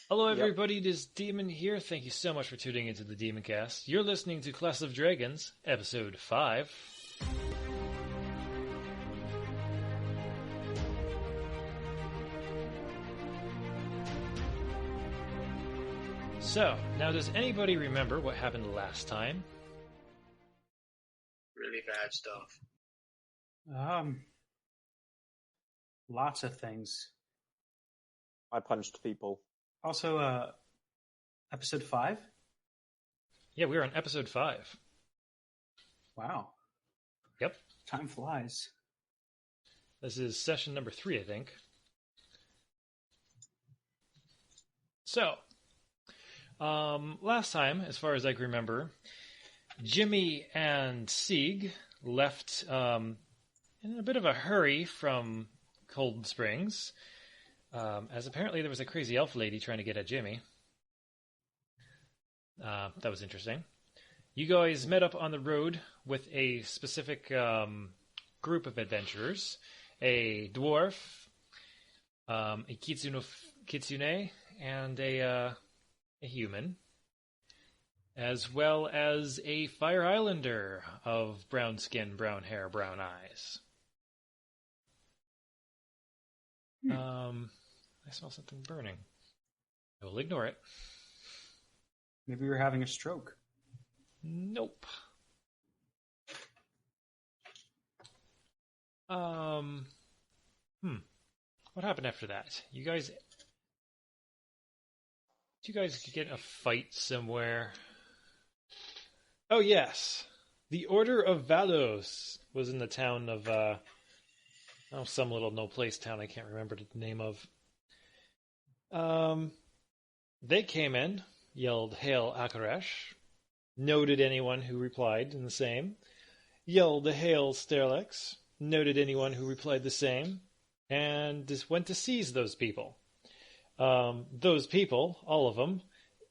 Hello, Yep. everybody. It is Demon here. Thank you so much for tuning into the Demon Cast. You're listening to Class of Dragons, Episode 5. So, now does anybody remember what happened last time? Really bad stuff. Lots of things. I punched people. Also, episode 5? Yeah, we were on Episode 5. Wow. Yep. Time flies. This is session number 3, I think. So, last time, as far as I can remember, Jimmy and Sieg left in a bit of a hurry from Cold Springs, as apparently there was a crazy elf lady trying to get at Jimmy. That was interesting. You guys met up on the road with a specific group of adventurers, a dwarf, a kitsune, and a human, as well as a Fire Islander of brown skin, brown hair, brown eyes. I smell something burning. I will ignore it. Maybe we were having a stroke. Nope. What happened after that? Did you guys get in a fight somewhere? Oh, yes. The Order of Valos was in the town of, some little no-place town I can't remember the name of. They came in, yelled, "Hail Akaresh," noted anyone who replied in the same, yelled, "Hail Sterlex," noted anyone who replied the same, and just went to seize those people. Those people, all of them,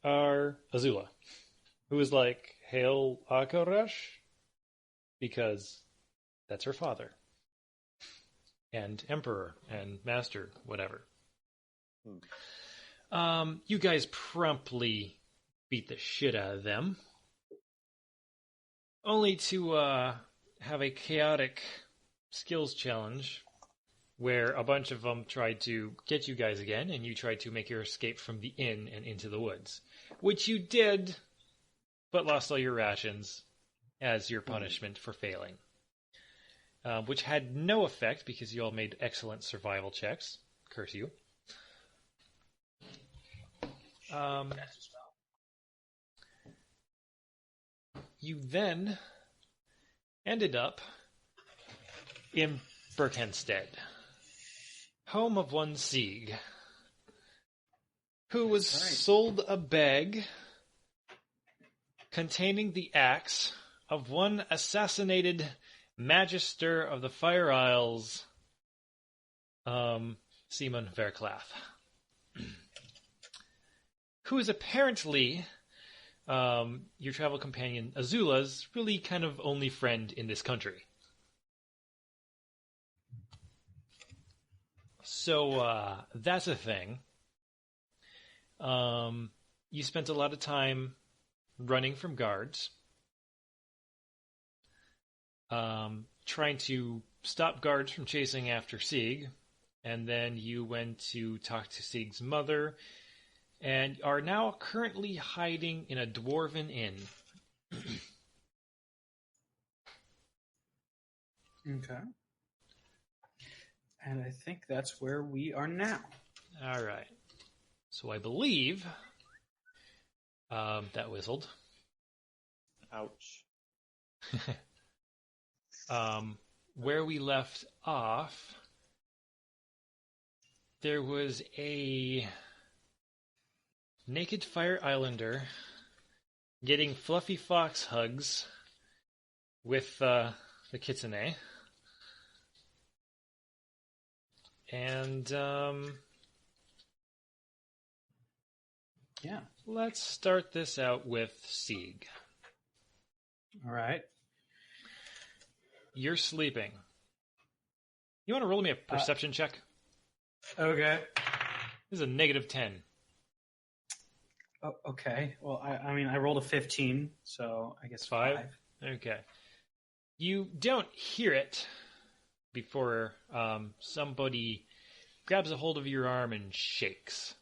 are Azula, who is like, "Hail Akaresh," because that's her father. And Emperor, and Master, whatever. You guys promptly beat the shit out of them. Only to have a chaotic skills challenge where a bunch of them tried to get you guys again, and you tried to make your escape from the inn and into the woods. Which you did, but lost all your rations as your punishment for failing. Which had no effect because you all made excellent survival checks. Curse you. You then ended up in Berkhenstead, home of one Sieg, who was sold a bag containing the axe of one assassinated Magister of the Fire Isles, Simon Verclath, who is apparently your travel companion Azula's really kind of only friend in this country. So that's a thing. You spent a lot of time running from guards, trying to stop guards from chasing after Sieg, and then you went to talk to Sieg's mother, and are now currently hiding in a dwarven inn. Okay. And I think that's where we are now. All right. So I believe that whistled. Ouch. Where we left off, there was a naked Fire Islander getting fluffy fox hugs with the kitsune. And Yeah. let's start this out with Sieg. All right. You're sleeping. You want to roll me a perception check? Okay. This is a -10. Oh, okay. Well, I mean, I rolled a 15, so I guess 5? 5. Okay. You don't hear it before somebody grabs a hold of your arm and shakes.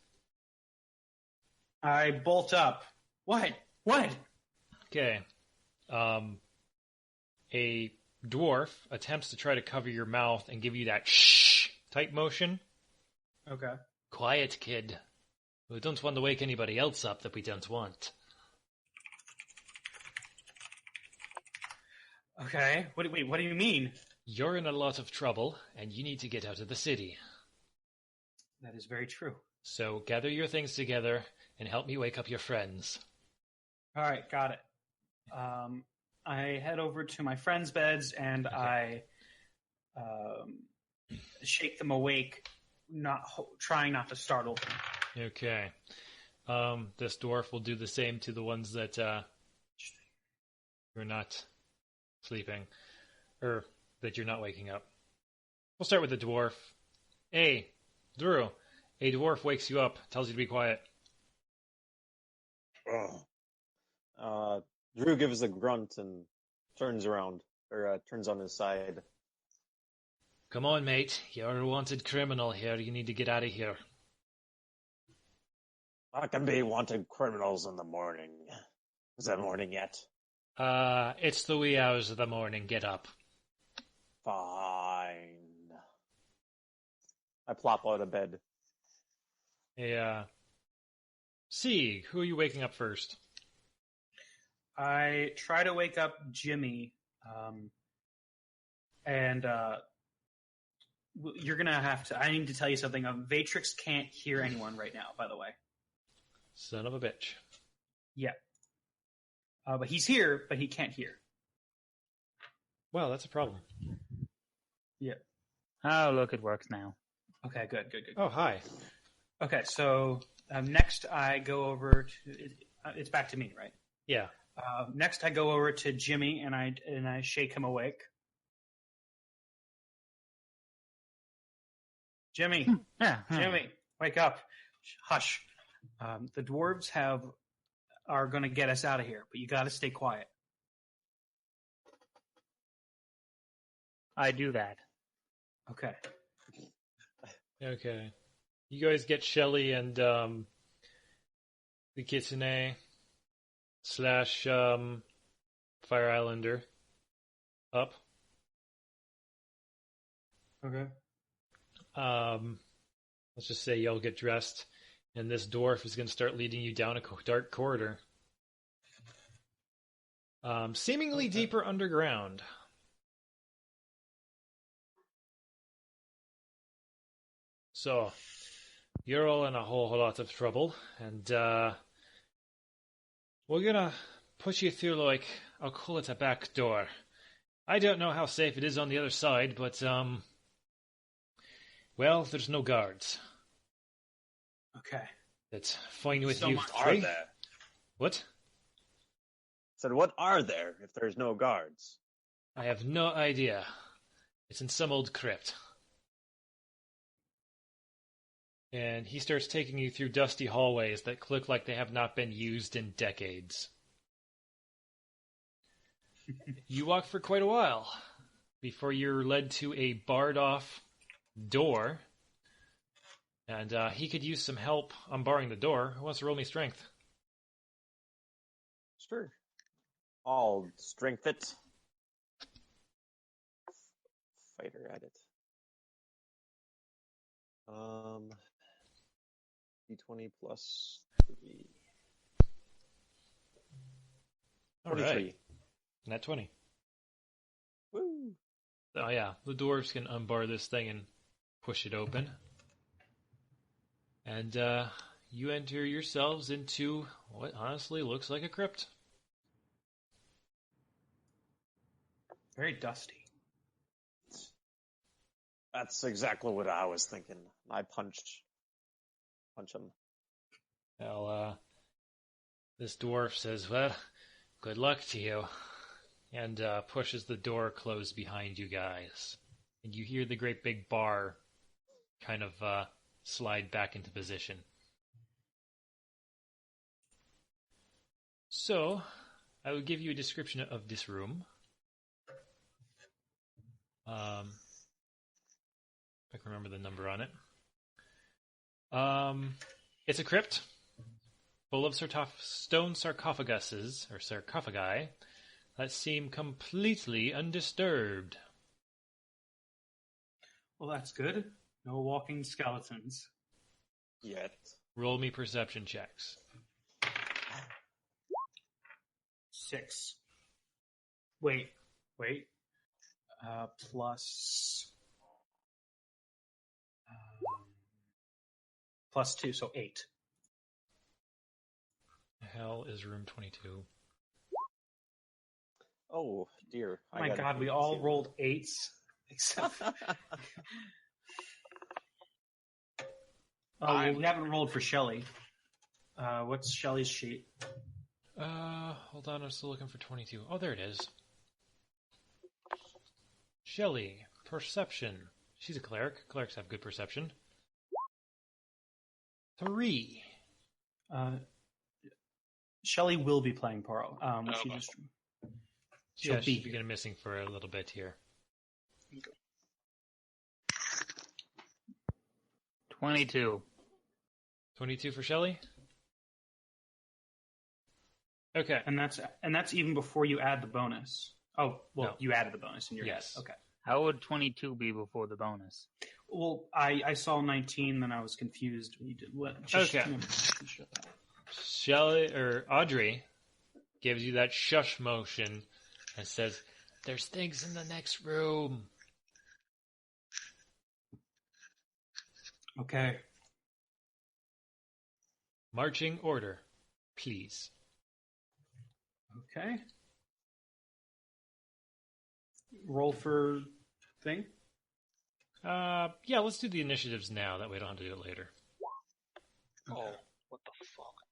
I bolt up. What? What? Okay. A dwarf attempts to try to cover your mouth and give you that shh type motion. Okay. Quiet, kid. We don't want to wake anybody else up that we don't want. Okay. Wait, what do you mean? You're in a lot of trouble, and you need to get out of the city. That is very true. So gather your things together and help me wake up your friends. All right, got it. I head over to my friends' beds and Okay. I shake them awake, trying not to startle them. Okay. This dwarf will do the same to the ones that you're not sleeping, or that you're not waking up. We'll start with the dwarf. Hey, Drew. A dwarf wakes you up, tells you to be quiet. Drew gives a grunt and turns around, or turns on his side. Come on, mate. You're a wanted criminal here. You need to get out of here. I can be wanted criminals in the morning. Is it morning yet? It's the wee hours of the morning. Get up. Fine. I plop out of bed. Hey, Sieg, who are you waking up first? I try to wake up Jimmy, and you're gonna have to. I need to tell you something. Vatrix can't hear anyone right now. By the way. Son of a bitch. Yeah. But he's here, but he can't hear. Well, that's a problem. Yeah. Oh, look, it works now. Okay. Good. Oh, hi. Okay. So next, I go over to. It's back to me, right? Yeah. Next, I go over to Jimmy and I shake him awake. Jimmy, Jimmy, wake up! Hush. The dwarves are going to get us out of here, but you got to stay quiet. I do that. Okay. Okay. You guys get Shelly and the Kitsune / Fire Islander up. Okay. Let's just say y'all get dressed, and this dwarf is going to start leading you down a dark corridor. Seemingly deeper underground. So, you're all in a whole lot of trouble, and we're gonna push you through, like, I'll call it a back door. I don't know how safe it is on the other side, but, well, there's no guards. Okay. That's fine with So you much three. Are there? What? Said, what are there if there's no guards? I have no idea. It's in some old crypt. And he starts taking you through dusty hallways that look like they have not been used in decades. You walk for quite a while before you're led to a barred-off door. And he could use some help unbarring the door. Who wants to roll me strength? Sure. I'll strength it. Fighter at it. D20 plus 3. All 23. right. Nat 20. Woo! Oh yeah, the dwarves can unbar this thing and push it open. And you enter yourselves into what honestly looks like a crypt. Very dusty. That's exactly what I was thinking. I punch him. Well, this dwarf says, well, good luck to you, and pushes the door closed behind you guys. And you hear the great big bar kind of slide back into position. So, I will give you a description of this room. I can remember the number on it. It's a crypt full of stone sarcophaguses, or sarcophagi, that seem completely undisturbed. Well, that's good. No walking skeletons. Yet. Roll me perception checks. 6. Wait. Plus 2, so 8. Hell is room 22. Oh, dear. Oh my god, we all rolled 8s. Except... well, we haven't rolled for Shelly. What's Shelly's sheet? Hold on, I'm still looking for 22. Oh, there it is. Shelly, perception. She's a cleric. Clerics have good perception. 3. Shelly will be playing Paro. She'll be going to missing for a little bit here. 22. 22 for Shelly? Okay. And that's even before you add the bonus. Oh, well, No. you added the bonus in your Yes. head. Okay. How would 22 be before the bonus? Well, I saw 19, then I was confused when you did what? Okay. Shelly or Audrey gives you that shush motion and says, "There's things in the next room." Okay. Marching order, please. Okay. Roll for thing. Yeah, let's do the initiatives now. That way I don't have to do it later. Oh, what the fuck?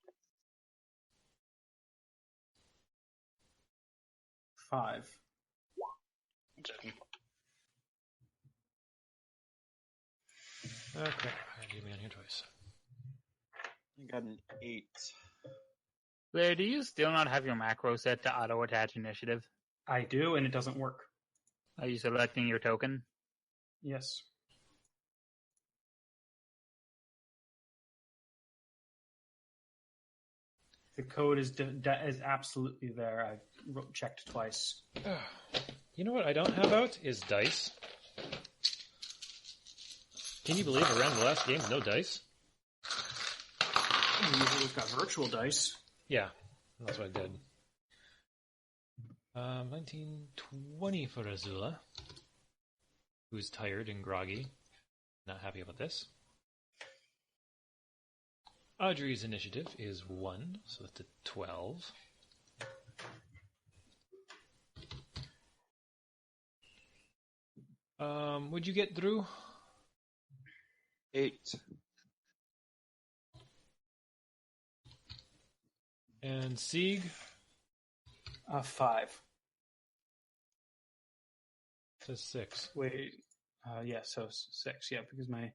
5. Seven. Okay, give me on here twice. I got an 8. Blair, do you still not have your macro set to auto-attach initiative? I do, and it doesn't work. Are you selecting your token? Yes. The code is absolutely there. I checked twice. You know what I don't have out is dice. Can you believe around the last game, no dice? Usually we've got virtual dice. Yeah, that's what I did. 1920 for Azula, who's tired and groggy. Not happy about this. Audrey's initiative is 1, so that's a 12. Would you get through? 8. And Sieg? 5. Says 6. Wait. Yeah, so 6. Yeah, because my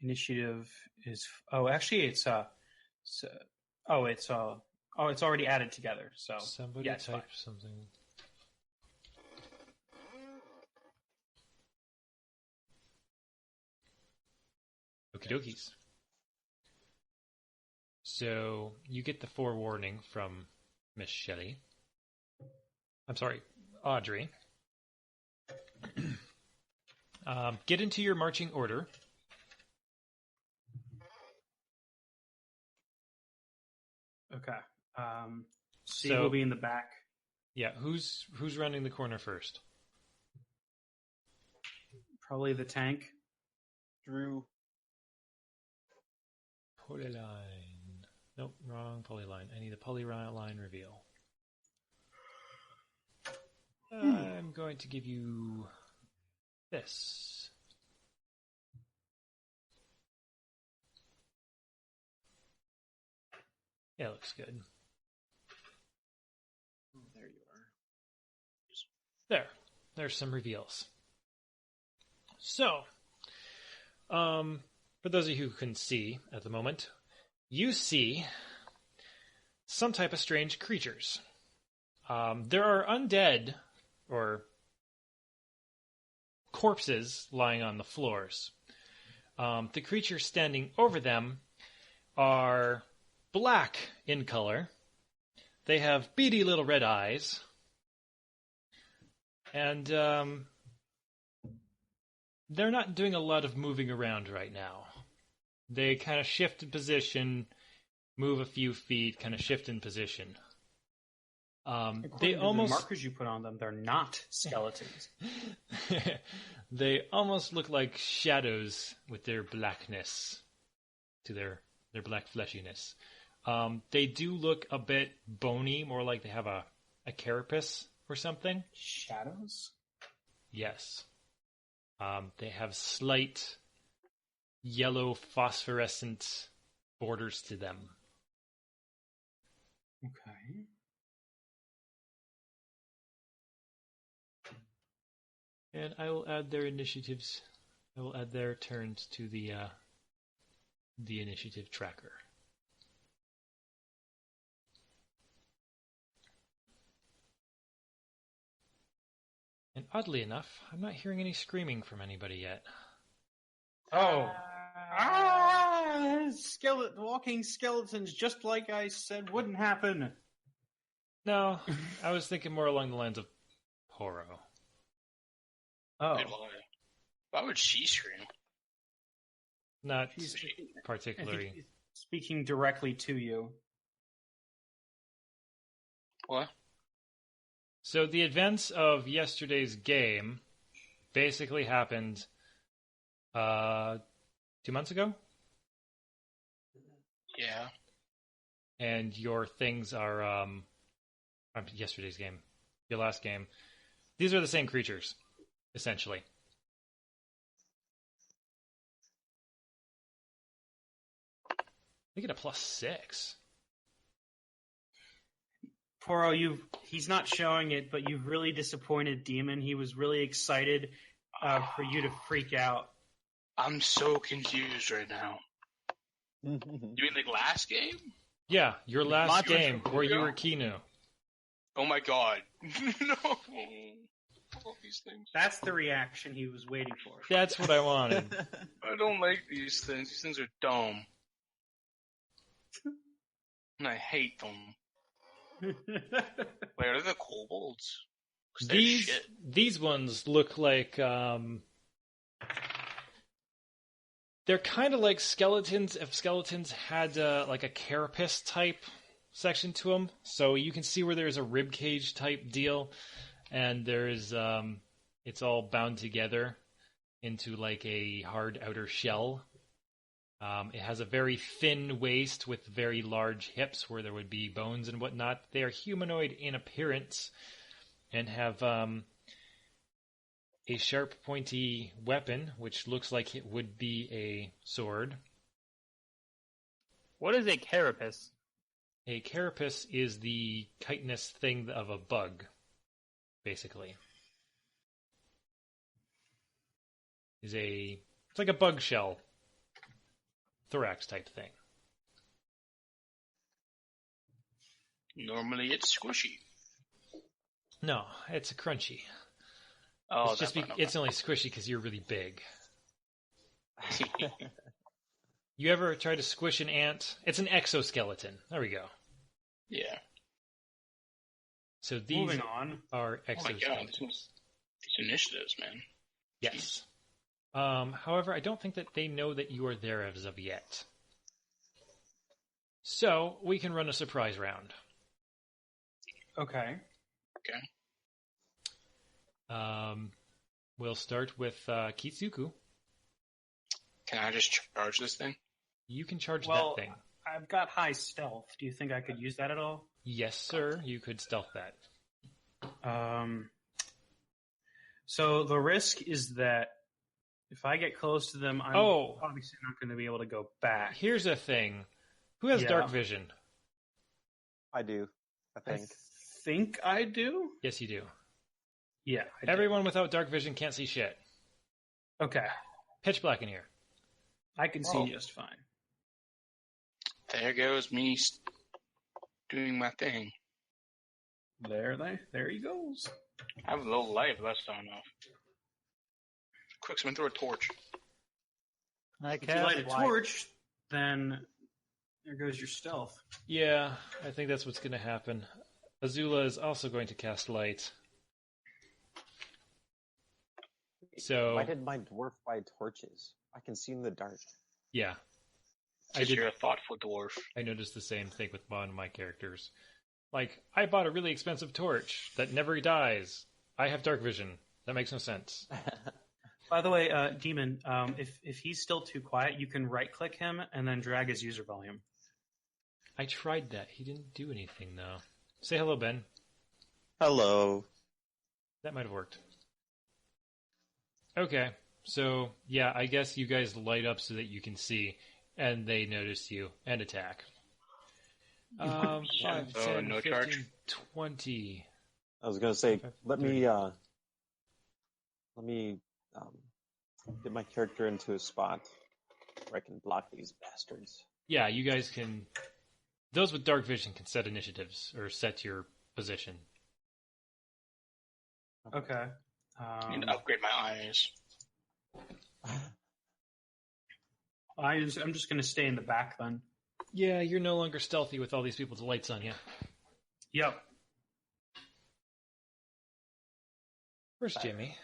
initiative is. Oh, actually, it's it's already added together. So Somebody yeah, it's type 5. something. Okie dokies. So you get the forewarning from Miss Shelley. I'm sorry, Audrey. Get into your marching order. Okay. Steve will be in the back. Yeah, who's running the corner first? Probably the tank. Drew. Polyline. Nope, wrong polyline. I need a polyline reveal. I'm going to give you this. Yeah, it looks good. Oh, there you are. There's some reveals. So, for those of you who can see at the moment, you see some type of strange creatures. There are undead or corpses lying on the floors. The creatures standing over them are black in color. They have beady little red eyes. And they're not doing a lot of moving around right now. They kind of shift in position, move a few feet, kind of shift in position. They almost the markers you put on them, they're not skeletons. They almost look like shadows with their blackness to their black fleshiness. They do look a bit bony, more like they have a carapace or something. Shadows? Yes. They have slight yellow phosphorescent borders to them. Okay. And I will add their initiatives. I will add their turns to the initiative tracker. And oddly enough, I'm not hearing any screaming from anybody yet. Oh. Walking skeletons, just like I said wouldn't happen. No, I was thinking more along the lines of Poro. Oh. Wait, why would she scream? Not She's- particularly. I think she's speaking directly to you. What? So the events of yesterday's game basically happened 2 months ago, Yeah. and your things are yesterday's game, your last game. These are the same creatures, essentially. They get a +6. Poro, he's not showing it, but you've really disappointed Demon. He was really excited for you to freak out. I'm so confused right now. You mean like last game? Yeah, your last Not game much where you ago. were Kinu. Oh my god. No. All these things. That's the reaction he was waiting for. That's what I wanted. I don't like these things. These things are dumb. And I hate them. Wait, are they the kobolds? 'Cause they're shit. These ones look like they're kind of like skeletons. If skeletons had like a carapace type section to them, so you can see where there's a rib cage type deal, and there's it's all bound together into like a hard outer shell. It has a very thin waist with very large hips where there would be bones and whatnot. They are humanoid in appearance and have a sharp, pointy weapon, which looks like it would be a sword. What is a carapace? A carapace is the chitinous thing of a bug, basically. It's like a bug shell. Thorax type thing. Normally it's squishy. No, it's a crunchy. Oh, It's just it's only squishy because you're really big. You ever try to squish an ant? It's an exoskeleton. There we go. Yeah. So these Moving on. are Oh my god, exoskeletons. these initiatives, man. Yes. However, I don't think that they know that you are there as of yet. So we can run a surprise round. Okay. Okay. We'll start with Kitsuku. Can I just charge this thing? You can charge Well, that thing. I've got high stealth. Do you think I could use that at all? Yes, sir. You could stealth that. So the risk is that if I get close to them, I'm obviously not going to be able to go back. Here's a thing. Who has Yeah. dark vision? I do, I I think. think I do. Yes, you do. Yeah. I do. Everyone without dark vision can't see shit. Okay. Pitch black in here. I can see Oh. just fine. There goes me doing my thing. There he goes. I have a low life, that's not enough. Quick, someone throw a torch. If you light a torch, then there goes your stealth. Yeah, I think that's what's going to happen. Azula is also going to cast light. So Why did my dwarf buy torches? I can see in the dark. yeah, You're a thoughtful dwarf. I noticed the same thing with one of my characters. Like, I bought a really expensive torch that never dies. I have dark vision. That makes no sense. By the way, Demon, if he's still too quiet, you can right-click him and then drag his user volume. I tried that. He didn't do anything, though. Say hello, Ben. Hello. That might have worked. Okay, so, yeah, I guess you guys light up so that you can see, and they notice you, and attack. 5, 10, no 15, charge? 20. I was gonna say, let me get my character into a spot where I can block these bastards. Yeah, you guys can... Those with dark vision can set initiatives, or set your position. Okay. I need to upgrade my eyes. I'm just going to stay in the back then. Yeah, you're no longer stealthy with all these people's lights on you. Yep. Where's Jimmy?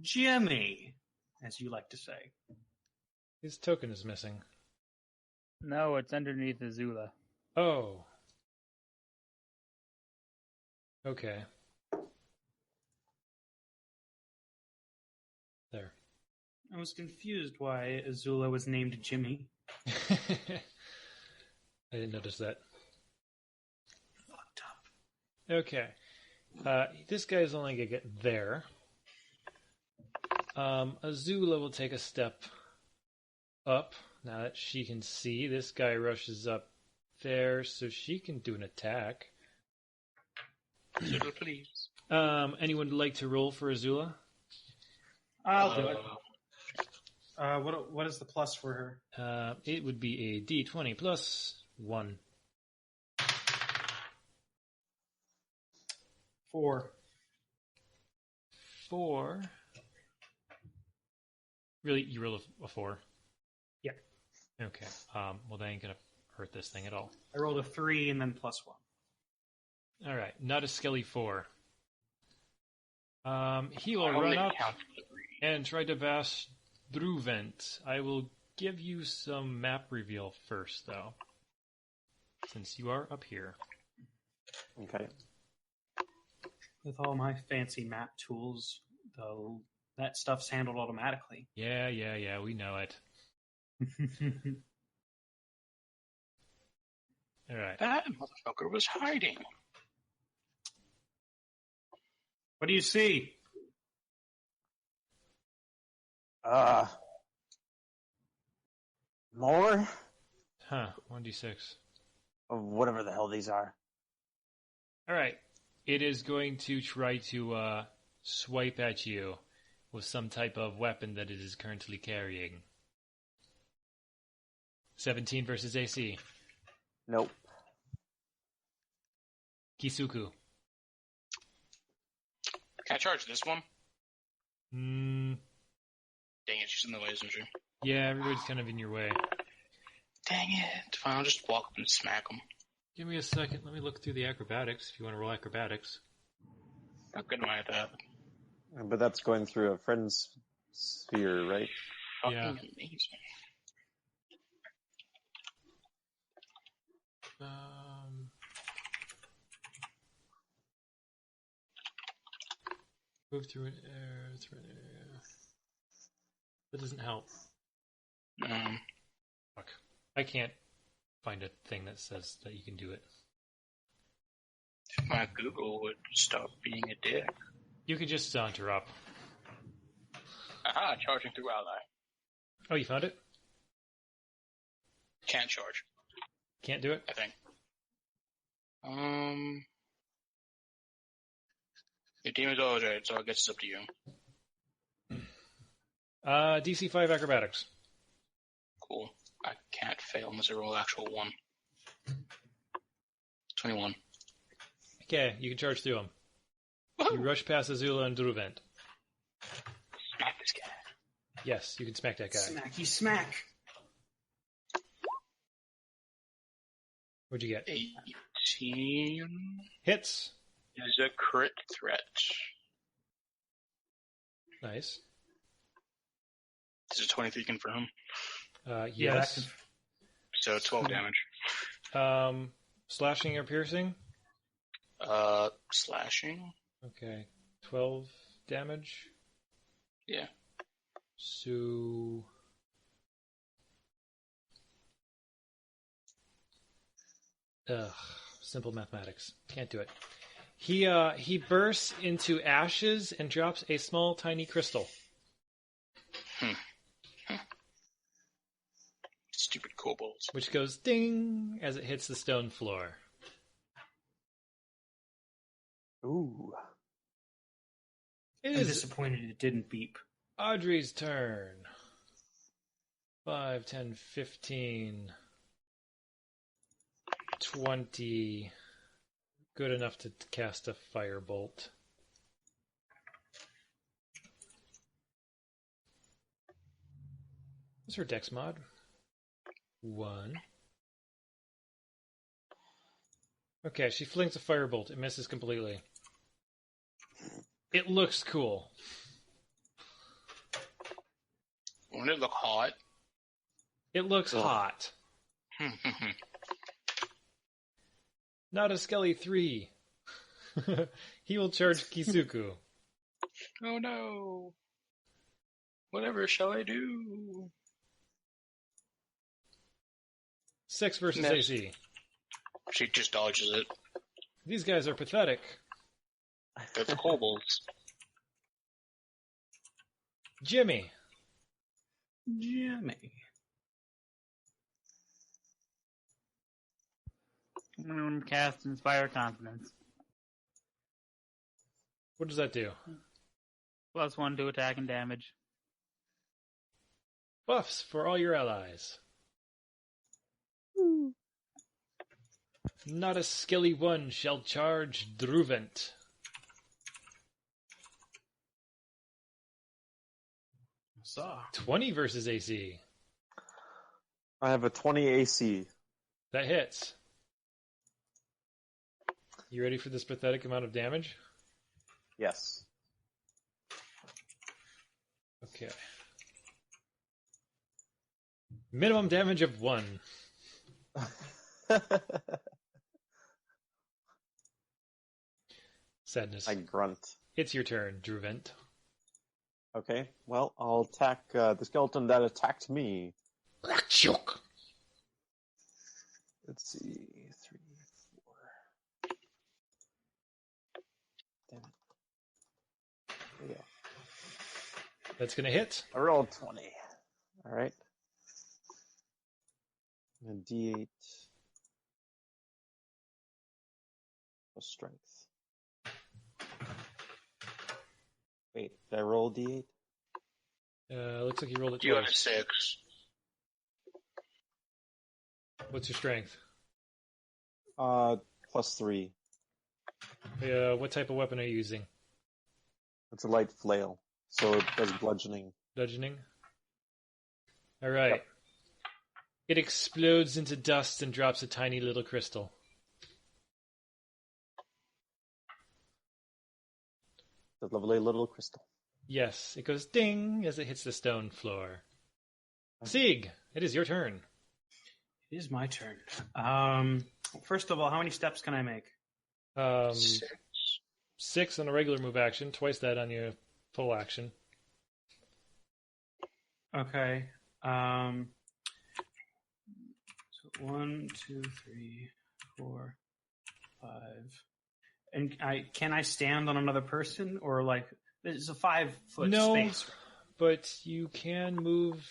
Jimmy, as you like to say. His token is missing. No, it's underneath Azula. Oh. Okay. There. I was confused why Azula was named Jimmy. I didn't notice that. Fucked up. Okay. This guy's only going to get there. Azula will take a step up. Now that she can see, this guy rushes up there, so she can do an attack. Azula, please. Anyone like to roll for Azula? I'll do it. What is the plus for her? It would be a D20 plus 1. 4. 4. Really, you roll a 4? Yeah. Okay. Well, that ain't gonna hurt this thing at all. I rolled a 3 and then plus 1. All right. Not a skelly 4. He will I only run up count for 3. and try to bash Druvent. I will give you some map reveal first, though, since you are up here. Okay. With all my fancy map tools, though, that stuff's handled automatically. Yeah, we know it. All right. That motherfucker was hiding. What do you see? More Huh. 1d6. of whatever the hell these are. All right. It is going to try to swipe at you with some type of weapon that it is currently carrying. 17 versus AC. Nope. Kisuku. Can I charge this one? Hmm. Dang it, she's in the way, isn't she? Yeah, everybody's kind of in your way. Dang it. Fine, I'll just walk up and smack him. Give me a second. Let me look through the acrobatics if you want to roll acrobatics. How good am I at that? But that's going through a friend's sphere, right? Fucking Yeah. amazing. Move through an area. That doesn't help. Fuck. I can't find a thing that says that you can do it. If my Google would stop being a dick. You could just saunter up. Aha, charging through ally. Oh, you found it? Can't charge, Can't do it? I think. Your team is always right, so I guess it's up to you. DC 5 acrobatics. Cool. I can't fail unless I roll actual 1. 21. Okay, you can charge through him. You Woohoo! rush past Azula and Druvent. Smack this guy. Yes, you can smack that guy. Smacky smack. What'd you get? 18 Hits. is a crit threat. Nice. Does a 23 confirm? Yes. So 12 damage. Slashing or piercing? Slashing. Okay. 12 damage. Yeah. So... simple mathematics. Can't do it. He bursts into ashes and drops a small, tiny crystal. Stupid kobolds. Which goes ding as it hits the stone floor. Ooh. It I'm is disappointed it didn't beep. Audrey's turn. 5, 10, 15, 20. Good enough to cast a firebolt. What's her dex mod? 1. Okay, she flings a firebolt. It misses completely. It looks cool. Wouldn't it look hot? It looks hot. Not a Skelly 3. He will charge Kisuku. Oh no. Whatever shall I do? 6 versus Miss. AC. She just dodges it. These guys are pathetic. They're the kobolds. Jimmy. Jimmy. I'm going to cast Inspire Confidence. What does that do? +1 to attack and damage. Buffs for all your allies. Not a Skelly 1 shall charge Druvent. Saw. 20 versus AC. I have a 20 AC. That hits. You ready for this pathetic amount of damage? Yes. Okay. Minimum damage of 1. Sadness. I grunt. It's your turn, Druvent. Okay, well, I'll attack the skeleton that attacked me. Let's see. 3, 4. Damn it. There we go. That's going to hit. I rolled 20. Alright. And D8 plus strength. Wait, did I roll D8? Looks like you rolled it You got a twice. 6. What's your strength? Plus 3. What type of weapon are you using? It's a light flail, so it does bludgeoning. Bludgeoning? Alright. Yep. It explodes into dust and drops a tiny little crystal. The lovely little crystal. Yes, it goes ding as it hits the stone floor. Sieg, it is your turn. It is my turn. First of all, how many steps can I make? 6. 6 on a regular move action, twice that on your full action. Okay. So 1, 2, 3, 4, 5. And can I stand on another person, or like it's a 5-foot No, space? but you can move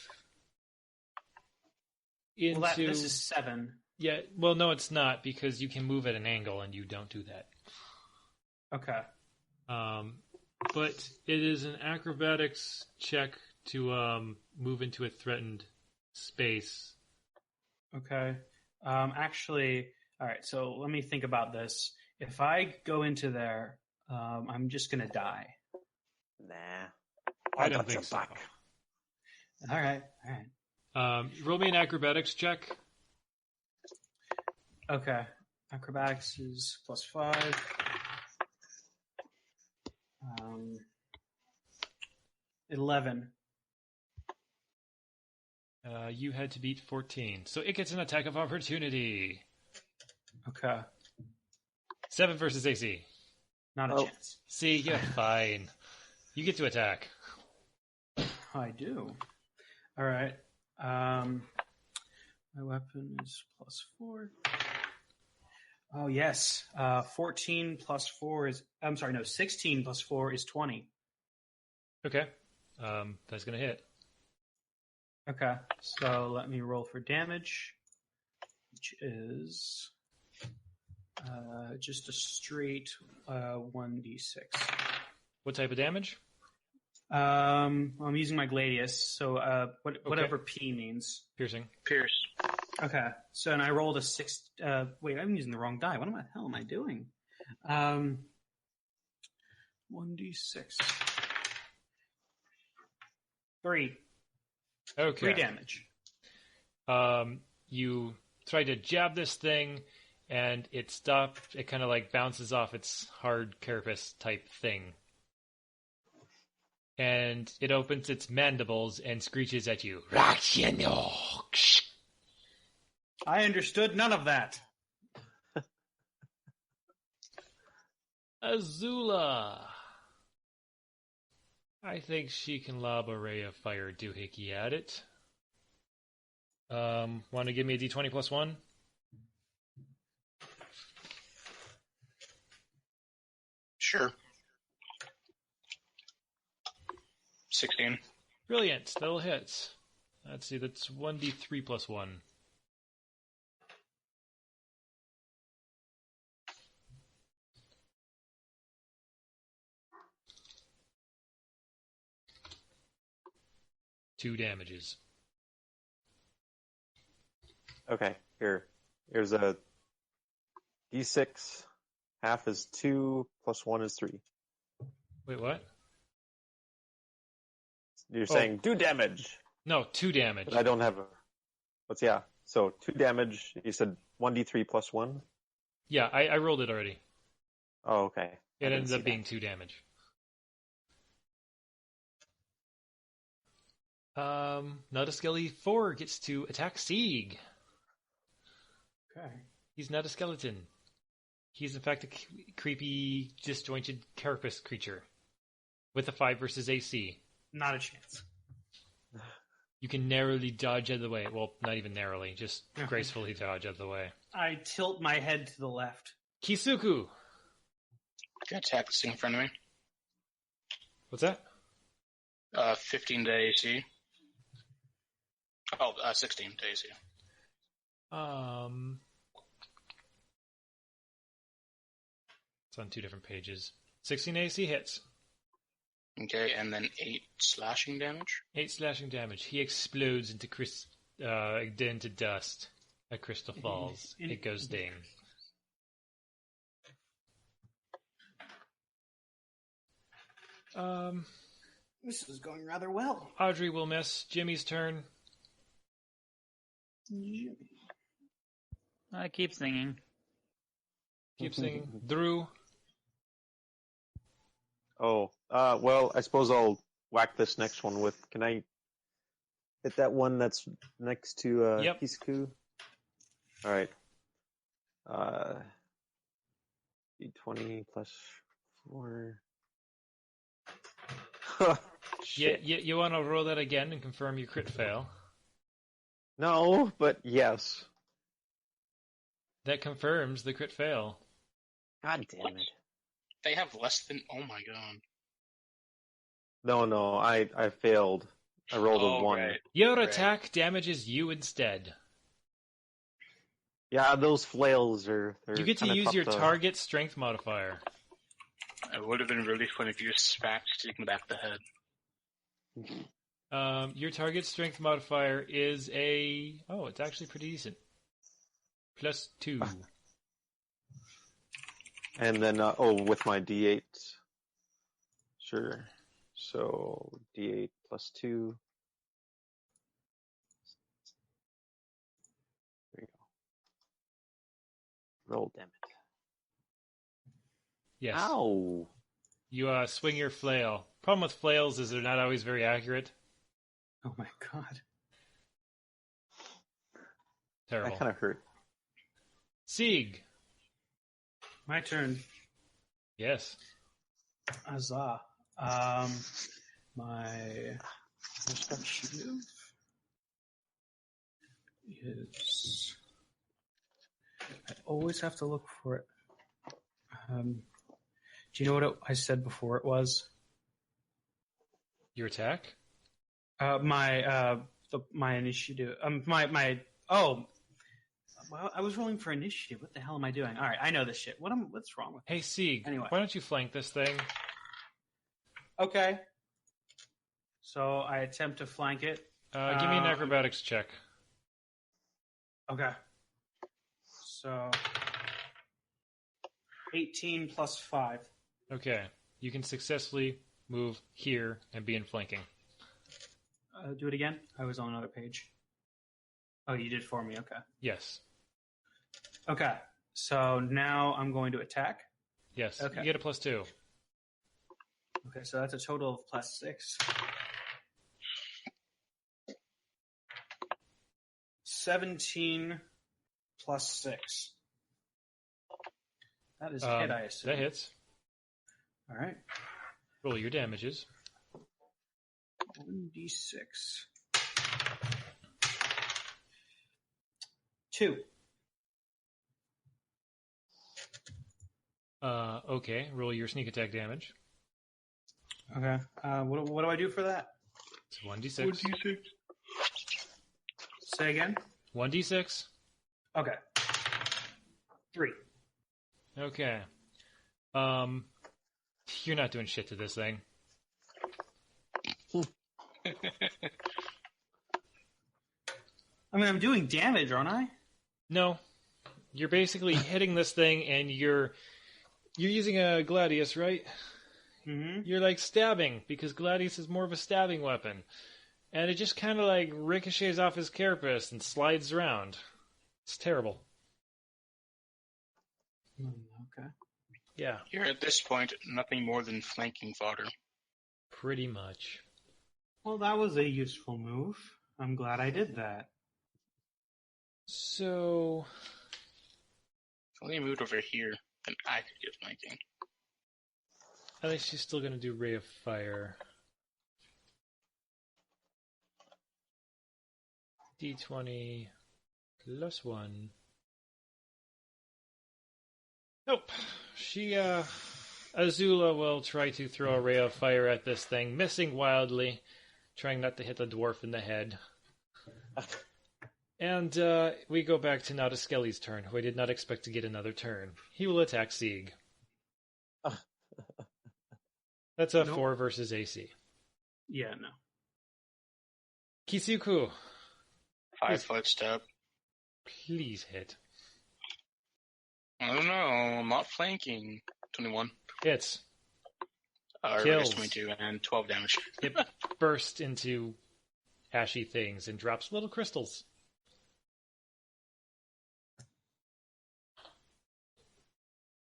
into. Well, this is 7. Yeah, well, no, it's not, because you can move at an angle, and you don't do that. Okay. But it is an acrobatics check to move into a threatened space. Okay. Actually, All right, so let me think about this. If I go into there, I'm just going to die. Nah. I don't got think your so. back. All right. Roll me an acrobatics check. Okay. Acrobatics is +5. 11. You had to beat 14. So it gets an attack of opportunity. Okay. 7 versus AC. Not a Oh. chance. See, you're fine. You get to attack. I do. All right. My weapon is +4. Oh, yes. 14 plus 4 is... I'm sorry, no. 16 plus 4 is 20. Okay. That's going to hit. Okay. So let me roll for damage, which is just a straight 1d6. What type of damage? I'm using my gladius, so whatever P means. Piercing. Pierce. Okay, so and I rolled a 6. Wait, I'm using the wrong die. What the hell am I doing? 1d6. 3. Okay. 3 damage. You try to jab this thing, and it stops. It kind of like bounces off its hard carapace type thing. And it opens its mandibles and screeches at you. I understood none of that. Azula! I think she can lob a ray of fire doohickey at it. Want to give me a d20 plus 1? Sure. 16. Brilliant. That'll hit. Let's see, that's 1d3 plus 1. Two damages. Okay, here's a d6. Half is 2, plus 1 is 3. Wait, what? You're saying do damage. No, 2 damage. But I don't have a... So 2 damage, you said 1d3 plus 1? Yeah, I rolled it already. Oh, okay. It ended up being 2 damage. Nuttaskelly 4 gets to attack Sieg. Okay. He's not a skeleton. He's in fact a creepy, disjointed carapace creature. With a 5 versus AC. Not a chance. You can narrowly dodge out of the way. Well, not even narrowly, just gracefully dodge out of the way. I tilt my head to the left. Kisuku! Can I attack this thing in front of me? What's that? 15 to AC. Oh, 16 to AC. It's on 2 different pages. 16 AC hits. Okay, and then 8 slashing damage. 8 slashing damage. He explodes into dust. A crystal falls. It goes ding. This is going rather well. Audrey will miss. Jimmy's turn. I keep singing. Keep singing. Drew. Oh, well, I suppose I'll whack this next one with... Can I hit that one that's next to Yep. Kisuku? All right. D20 plus 4. Shit. You want to roll that again and confirm your crit fail? No, but yes. That confirms the crit fail. God damn it. They have less than... Oh my god. No, I failed. I rolled a 1. Right. Your attack damages you instead. Yeah, those flails they're You get to kinda use tough your to... target strength modifier. It would have been really fun if you just smacked Stick in the back of the head. Your target strength modifier is a... Oh, it's actually pretty decent. +2. And then, with my D8. Sure. So, D8 plus 2. There you go. Roll, damn it. Yes. Ow! You swing your flail. Problem with flails is they're not always very accurate. Oh my god. Terrible. That kind of hurt. Sieg. My turn. Yes. Huzzah. My initiative is... I always have to look for it. Do you know what I said before it was? Your attack? My initiative. Well, I was rolling for initiative. What the hell am I doing? All right, I know this shit. What's wrong with me? Hey, Sieg. Anyway. Why don't you flank this thing? Okay. So I attempt to flank it. Give me an acrobatics check. Okay. So 18 plus 5. Okay. You can successfully move here and be in flanking. Do it again. I was on another page. Oh, you did for me. Okay. Yes. Okay. So now I'm going to attack. Yes. Okay. You get a +2. Okay, so that's a total of +6. 17 plus 6. That is a hit, I assume. That hits. All right. Roll your damages. 1d6. 2. Okay. Roll your sneak attack damage. Okay. What do I do for that? It's 1d6. 1d6. Say again? 1d6. Okay. 3. Okay. You're not doing shit to this thing. I mean, I'm doing damage, aren't I? No. You're basically hitting this thing and you're using a gladius, right? Mm-hmm. You're like stabbing, because gladius is more of a stabbing weapon. And it just kind of like ricochets off his carapace and slides around. It's terrible. Okay. Yeah, You're at this point nothing more than flanking fodder. pretty much. Well, that was a useful move. I'm glad I did that. So, If only I moved over here, then I could get flanking. at least she's still going to do Ray of Fire. D20 plus 1. Nope. Azula will try to throw a Ray of Fire at this thing, missing wildly, trying not to hit the dwarf in the head. And we go back to Nautiskeli's turn, who I did not expect to get another turn. He will attack Sieg. That's a 4 versus AC. Yeah, no. Kisuku, 5-foot step. please hit. I don't know. I'm not flanking. 21. Hits. Or I Kills. guess 22 and 12 damage. It bursts into ashy things and drops little crystals.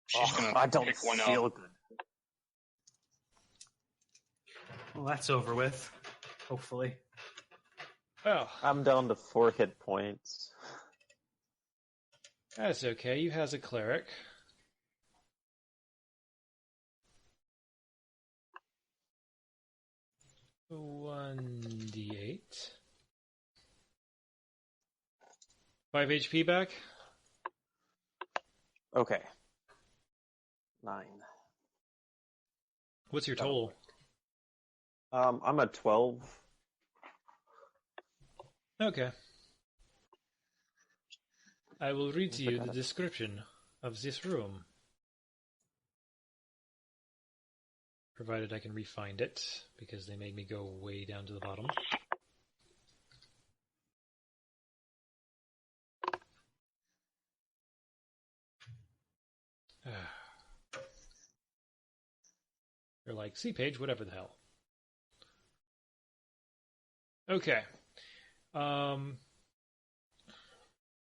She's gonna I don't pick one feel up. good. Well, that's over with. Hopefully. Well, I'm down to 4 hit points. that's okay. You has a cleric. One d8. 5 HP back. Okay. 9. What's your total? I'm at 12. Okay. I will read to you the description of this room. Provided I can re-find it, because they made me go way down to the bottom. Or like, see page, whatever the hell. Okay.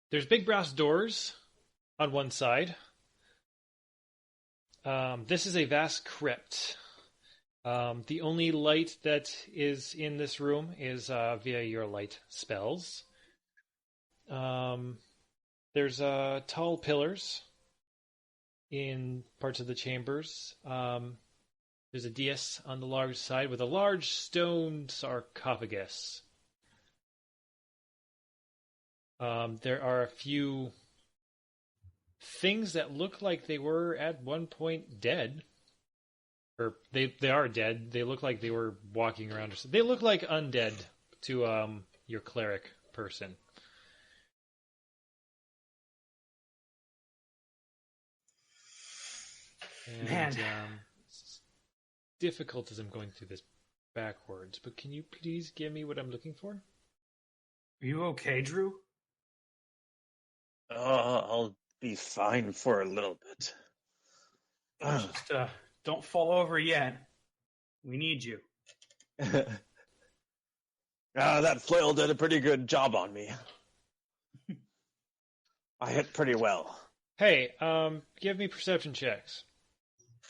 There's big brass doors on one side. This is a vast crypt. The only light that is in this room is via your light spells. There's tall pillars in parts of the chambers. There's a dais on the large side with a large stone sarcophagus. There are a few things that look like they were at one point dead. Or they are dead. They look like they were walking around. They look like undead to your cleric person. And, Man. it's difficult as I'm going through this backwards, but can you please give me what I'm looking for? Are you okay, Drew? I'll be fine for a little bit. Just don't fall over yet. We need you. That flail did a pretty good job on me. I hit pretty well. Hey, give me perception checks.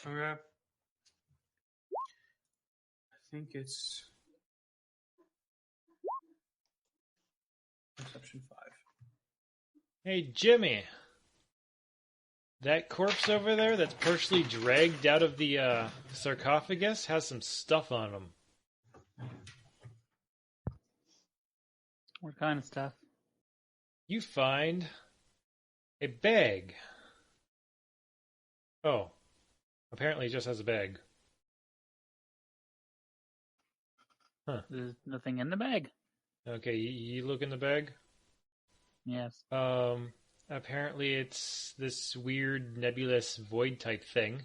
Okay. I think it's perception 5. Hey, Jimmy. That corpse over there that's partially dragged out of the sarcophagus has some stuff on him. What kind of stuff? You find a bag. Oh. Apparently he just has a bag. Huh. There's nothing in the bag. Okay, you look in the bag? Yes. Apparently it's this weird nebulous void type thing.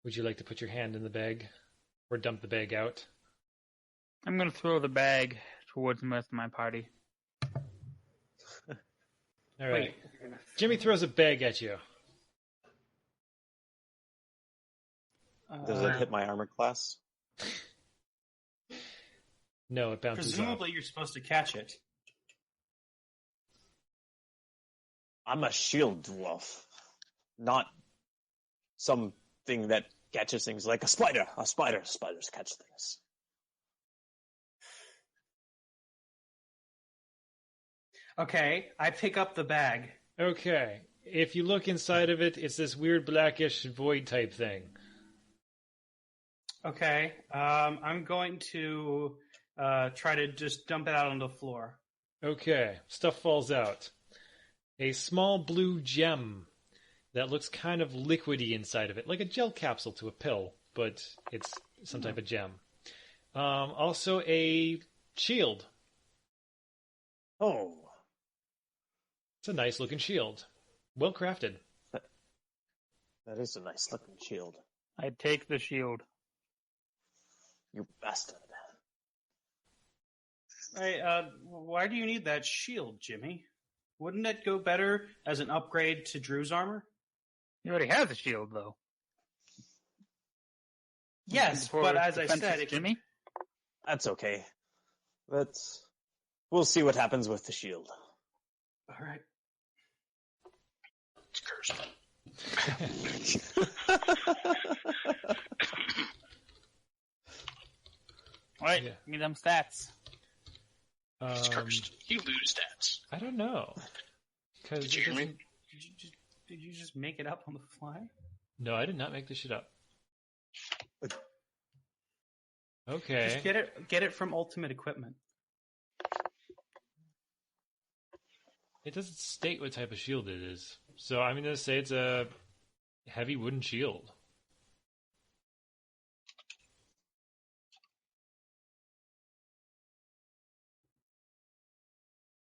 Would you like to put your hand in the bag? Or dump the bag out? I'm going to throw the bag towards the rest of my party. All right. Jimmy throws a bag at you. Does it hit my armor class? No, it bounces Presumably you're supposed to catch it. I'm a shield dwarf, not something that catches things like a spider. Spiders catch things. Okay, I pick up the bag. Okay. If you look inside of it, it's this weird blackish void type thing. Okay, I'm going to try to just dump it out on the floor. Okay. Stuff falls out. A small blue gem that looks kind of liquidy inside of it, like a gel capsule to a pill, but it's some type of gem. Also a shield. Oh. It's a nice looking shield. Well crafted. That is a nice looking shield. I take the shield. You bastard. Hey, why do you need that shield, Jimmy? Wouldn't that go better as an upgrade to Drew's armor? He already has a shield, though. Yes, For but as I defenses, said, it Jimmy. That's okay. We'll see what happens with the shield. All right. It's cursed. Alright, Yeah. give me them stats. It's cursed. You lose stats. I don't know. Because Did you hear me? Did you just make it up on the fly? No, I did not make this shit up. Okay. Just get it from Ultimate Equipment. It doesn't state what type of shield it is. So I'm going to say it's a heavy wooden shield.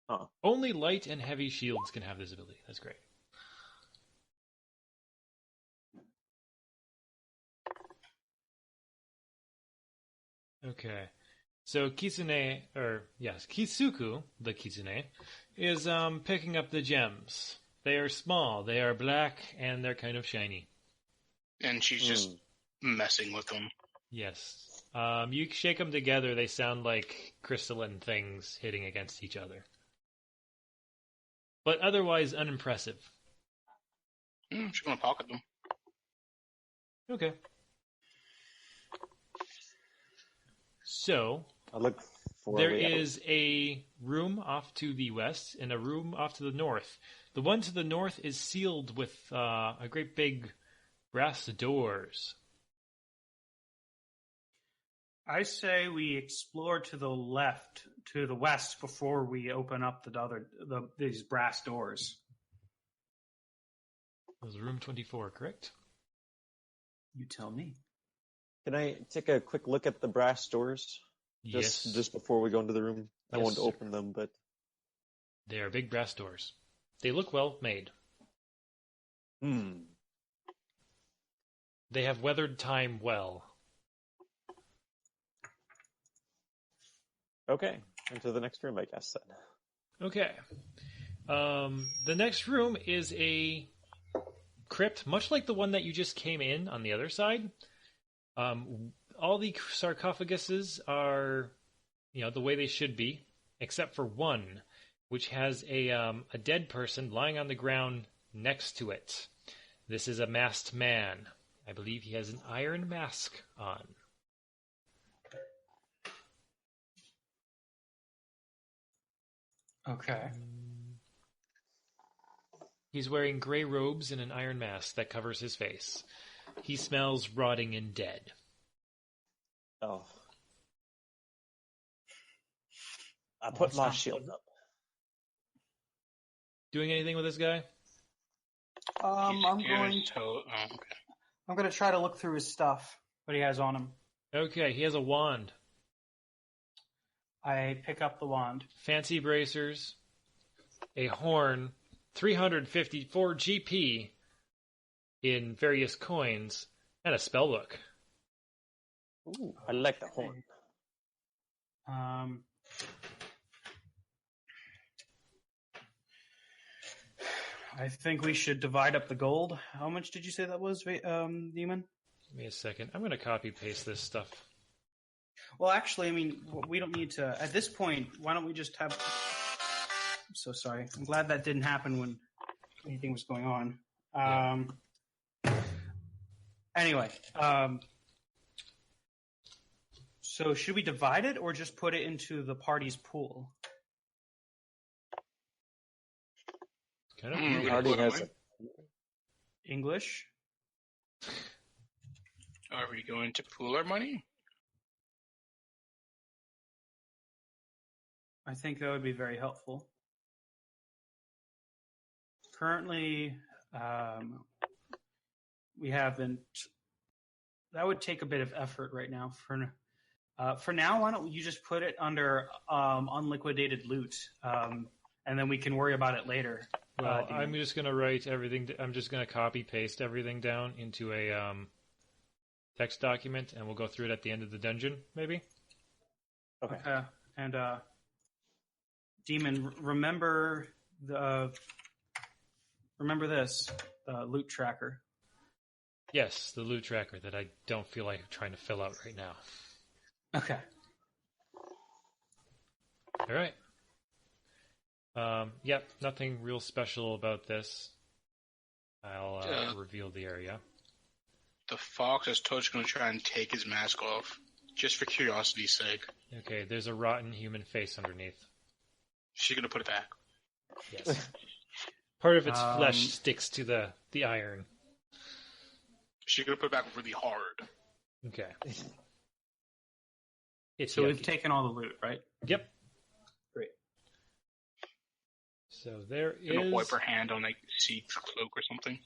Huh. Only light and heavy shields can have this ability. That's great. Okay. So Kisuku, the Kitsune, is picking up the gems. They are small. They are black, and they're kind of shiny. And she's just messing with them. Yes. You shake them together, they sound like crystalline things hitting against each other. But otherwise unimpressive. She's going to pocket them. Okay. So, there is a room off to the west and a room off to the north. The one to the north is sealed with a great big brass doors. I say we explore to the west, before we open up these brass doors. It was room 24, correct? You tell me. Can I take a quick look at the brass doors? Yes. Just before we go into the room. I Yes, won't sir. open them, but... They are big brass doors. They look well made. They have weathered time well. Okay, into the next room, I guess, then. Okay. The next room is a crypt, much like the one that you just came in on the other side. All the sarcophaguses are, the way they should be, except for one, which has a dead person lying on the ground next to it. This is a masked man. I believe he has an iron mask on. Okay. He's wearing gray robes and an iron mask that covers his face. He smells rotting and dead. Oh. I put my shield up. Doing anything with this guy? I'm going to try to look through his stuff, what he has on him. Okay, he has a wand. I pick up the wand. Fancy bracers, a horn, 354 GP in various coins, and a spellbook. Ooh, I like the horn. I think we should divide up the gold. How much did you say that was, Demon? Give me a second. I'm going to copy-paste this stuff. Well, actually, we don't need to... At this point, why don't we just have... I'm so sorry. I'm glad that didn't happen when anything was going on. Anyway, so should we divide it or just put it into the party's pool? Kind of Party has it. English? Are we going to pool our money? I think that would be very helpful. Currently, we haven't... That would take a bit of effort right now. For now, why don't you just put it under unliquidated loot, and then we can worry about it later. Well, I'm just going to write everything... I'm just going to copy-paste everything down into a text document, and we'll go through it at the end of the dungeon, maybe? Okay. And Demon, remember this, loot tracker. Yes, the loot tracker that I don't feel like trying to fill out right now. Okay. All right. Yep, nothing real special about this. I'll reveal the area. The fox is totally going to try and take his mask off, just for curiosity's sake. Okay, there's a rotten human face underneath. She's going to put it back. Yes. Part of its flesh sticks to the iron. She's going to put it back really hard. Okay. It's So yucky. we've taken all the loot, right? Yep. Great. So there is... Going to wipe her hand on, Seek's cloak or something.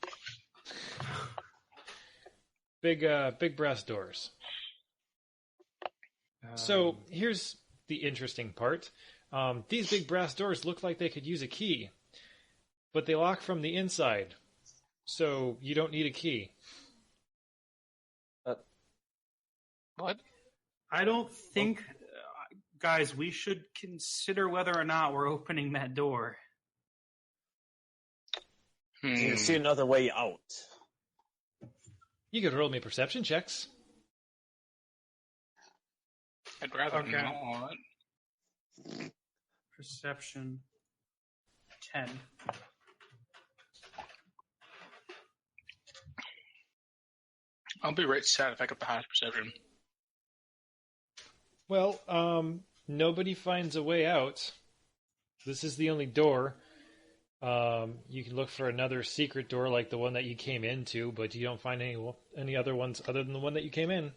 Big brass doors. So here's the interesting part. These big brass doors look like they could use a key, but they lock from the inside, so you don't need a key. What? I don't think, guys, we should consider whether or not we're opening that door. Do you see another way out? You could roll me perception checks. I'd rather Okay. not. Perception 10. I'll be right sad if I could pass perception. Well, nobody finds a way out. This is the only door. You can look for another secret door like the one that you came into, but you don't find any other ones other than the one that you came in.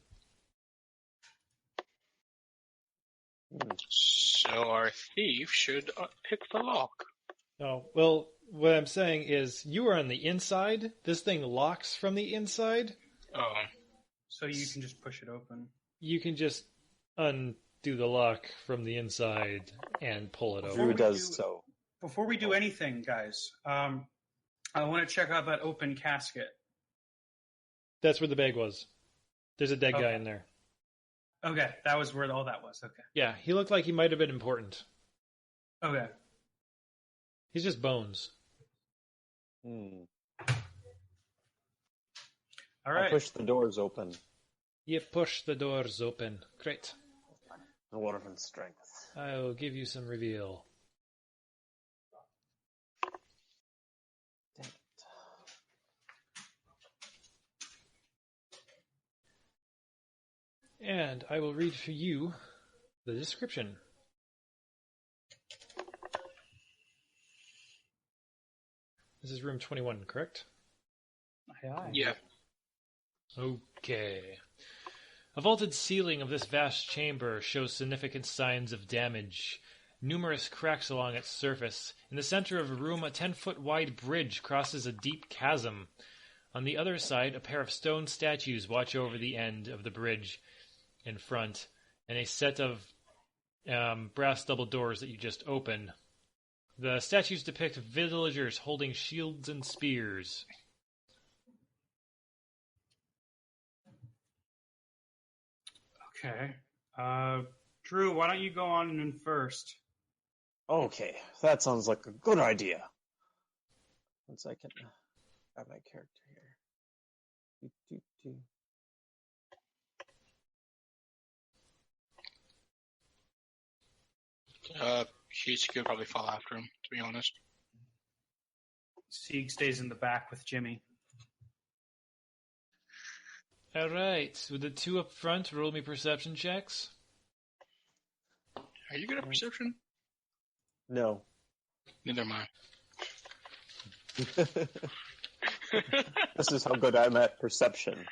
So our thief should pick the lock. Oh, well, what I'm saying is you are on the inside. This thing locks from the inside. Oh. So you can just push it open. You can just undo the lock from the inside and pull it Before over. Drew we does do- so. Before we do anything, guys, I want to check out that open casket. That's where the bag was. There's a dead guy Okay. in there. Okay, that was where all that was. Okay. Yeah, he looked like he might have been important. Okay. He's just bones. All I right. push the doors open. You push the doors open. Great. Dwarven strength. I will give you some reveal. Dang it. And I will read for you the description. This is room 21, correct? Aye. Yeah. Okay. A vaulted ceiling of this vast chamber shows significant signs of damage. Numerous cracks along its surface. In the center of the room, a 10-foot wide bridge crosses a deep chasm. On the other side, a pair of stone statues watch over the end of the bridge in front, and a set of brass double doors that you just open. The statues depict villagers holding shields and spears. Okay. Drew, why don't you go on in first? Okay, that sounds like a good idea. One second. Grab my character here. He could probably fall after him, to be honest. Sieg stays in the back with Jimmy. All right, with the two up front, roll me perception checks. Are you good at perception? No. Neither am I. This is how good I'm at perception.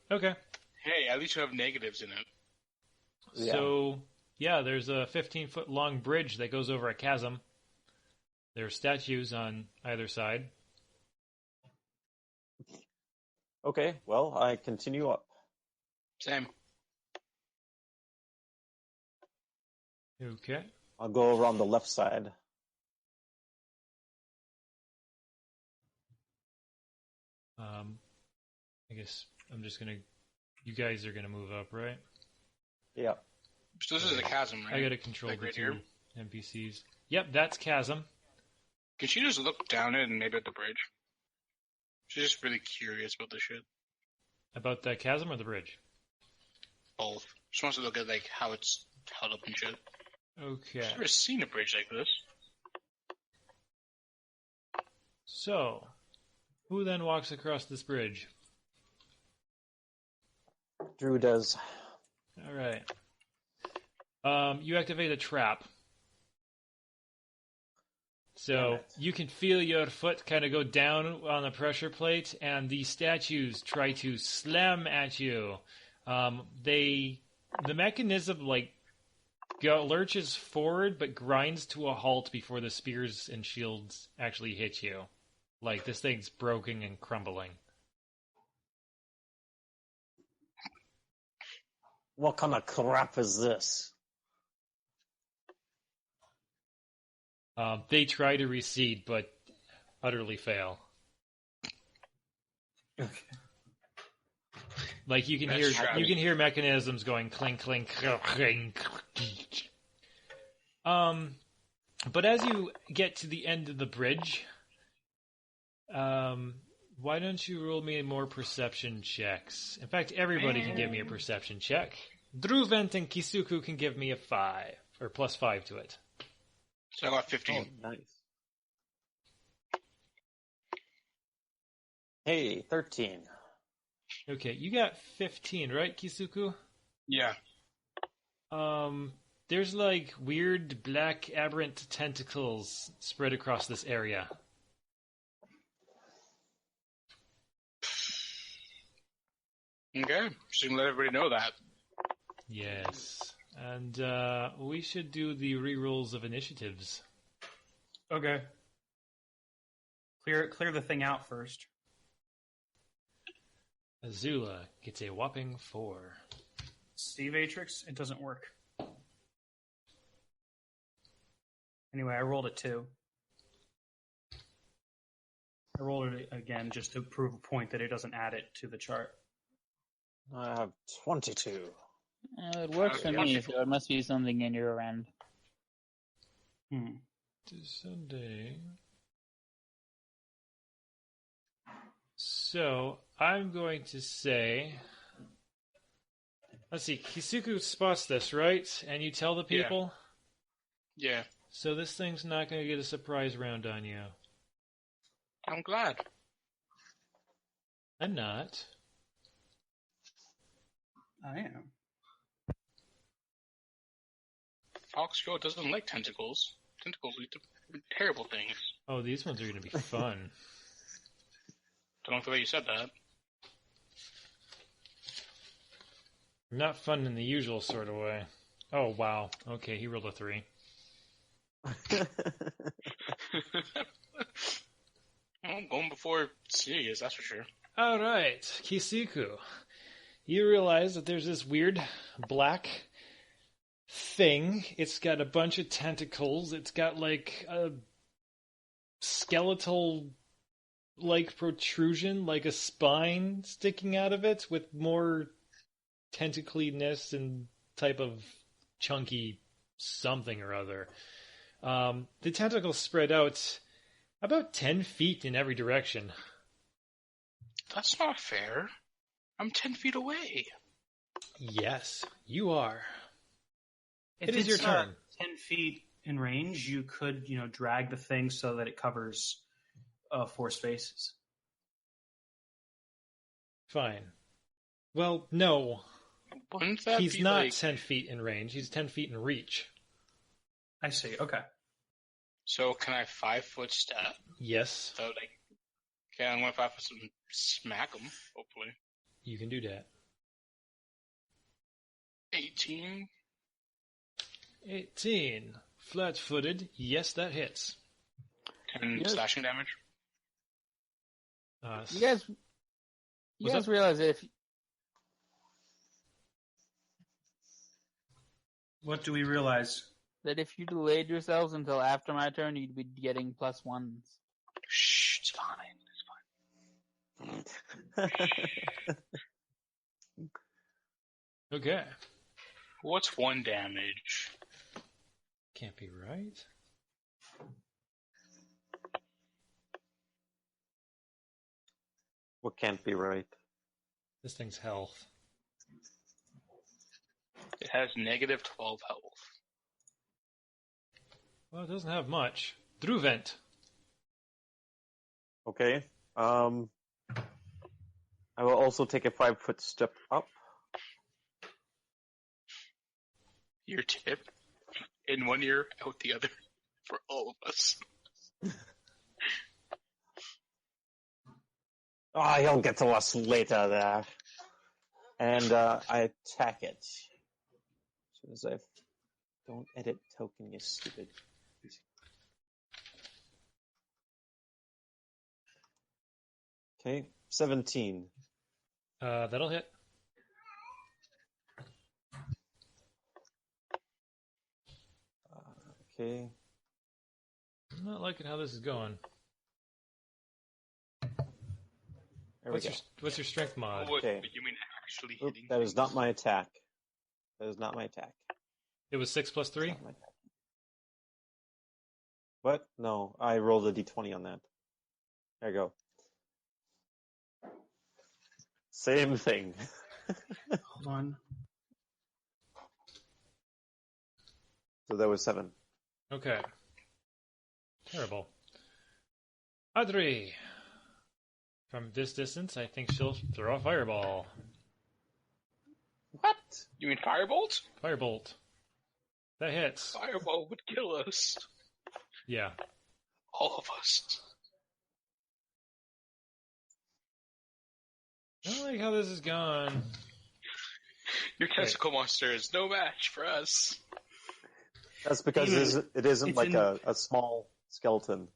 Okay. Hey, at least you have negatives in it. Yeah. So, yeah, there's a 15-foot long bridge that goes over a chasm. There are statues on either side. Okay, well, I continue up. Same. Okay. I'll go around the left side. I guess I'm just gonna. You guys are gonna move up, right? Yeah. So this is a chasm, right? I gotta control Like the right two here? NPCs. Yep, that's chasm. Can she just look down it and maybe at the bridge? She's just really curious about this shit. About the chasm or the bridge? Both. She wants to look at like how it's held up and shit. Okay. I've never seen a bridge like this. So, who then walks across this bridge? Drew does. All right. You activate a trap. So you can feel your foot kind of go down on the pressure plate, and the statues try to slam at you. The mechanism lurches forward, but grinds to a halt before the spears and shields actually hit you. Like this thing's broken and crumbling. What kind of crap is this? They try to recede, but utterly fail. Okay. Like you can That's hear mechanisms going clink clink clink. But as you get to the end of the bridge, Why don't you roll me more perception checks? In fact, everybody can give me a perception check. Druvent and Kisuku can give me a 5, or plus 5 to it. So I got 15. Oh, nice. Hey, 13. Okay, you got 15, right, Kisuku? Yeah. There's like weird black aberrant tentacles spread across this area. Okay, just gonna let everybody know that. Yes. And we should do the rerolls of initiatives. Okay. Clear the thing out first. Azula gets a whopping 4. Steve Atrix, it doesn't work. Anyway, I rolled a 2. I rolled it again just to prove a point that it doesn't add it to the chart. I have 22. It works for me, so it must be something in your end. Sunday. So, I'm going to say... Let's see, Kisuku spots this, right? And you tell the people? Yeah. So this thing's not going to get a surprise round on you. I'm glad. I'm not. I am. Foxgirl doesn't like tentacles. Tentacles are terrible things. Oh, these ones are going to be fun. Don't like the way you said that. Not fun in the usual sort of way. Oh, wow. Okay, he rolled a 3. I'm going before serious, that's for sure. All right, Kisuku. You realize that there's this weird black thing. It's got a bunch of tentacles. It's got like a skeletal-like protrusion, like a spine sticking out of it with more tentacliness and type of chunky something or other. The tentacles spread out about 10 feet in every direction. That's not fair. I'm 10 feet away. Yes, you are. If It is your it's, turn. 10 feet in range, you could, drag the thing so that it covers 4 spaces. Fine. Well, no. Wouldn't that He's be not like... 10 feet in range. He's 10 feet in reach. I see. Okay. So can I 5-foot step? Yes, So like, okay, I'm gonna 5 foot and smack him. Hopefully, you can do that. 18. 18. Flat-footed. Yes, that hits. 10 Yes. slashing damage. You guys What's up? realize if What do we realize? that if you delayed yourselves until after my turn, you'd be getting +1s. Shh, it's fine. Okay. What's 1 damage? Can't be right. What can't be right? This thing's health. It has negative 12 health. Well, it doesn't have much. Druvent. Okay. I will also take a 5-foot step up. Your tip in one ear, out the other, for all of us. Ah, he'll get to us later there. And I attack it. As soon as I don't edit token, you stupid. Okay, 17. That'll hit. Okay. I'm not liking how this is going. There we go. What's your strength mod? What, Okay. you mean actually Oop, hitting? that is not my attack. That is not my attack. It was 6 plus 3? Not my attack. What? No, I rolled a d20 on that. There you go. Same thing. Hold on. So that was 7. Okay. Terrible. Audrey. From this distance, I think she'll throw a fireball. What? You mean firebolt? Firebolt. That hits. Fireball would kill us. Yeah. All of us. I don't like how this is gone. Your tentacle monster is no match for us. That's because it isn't like a small skeleton.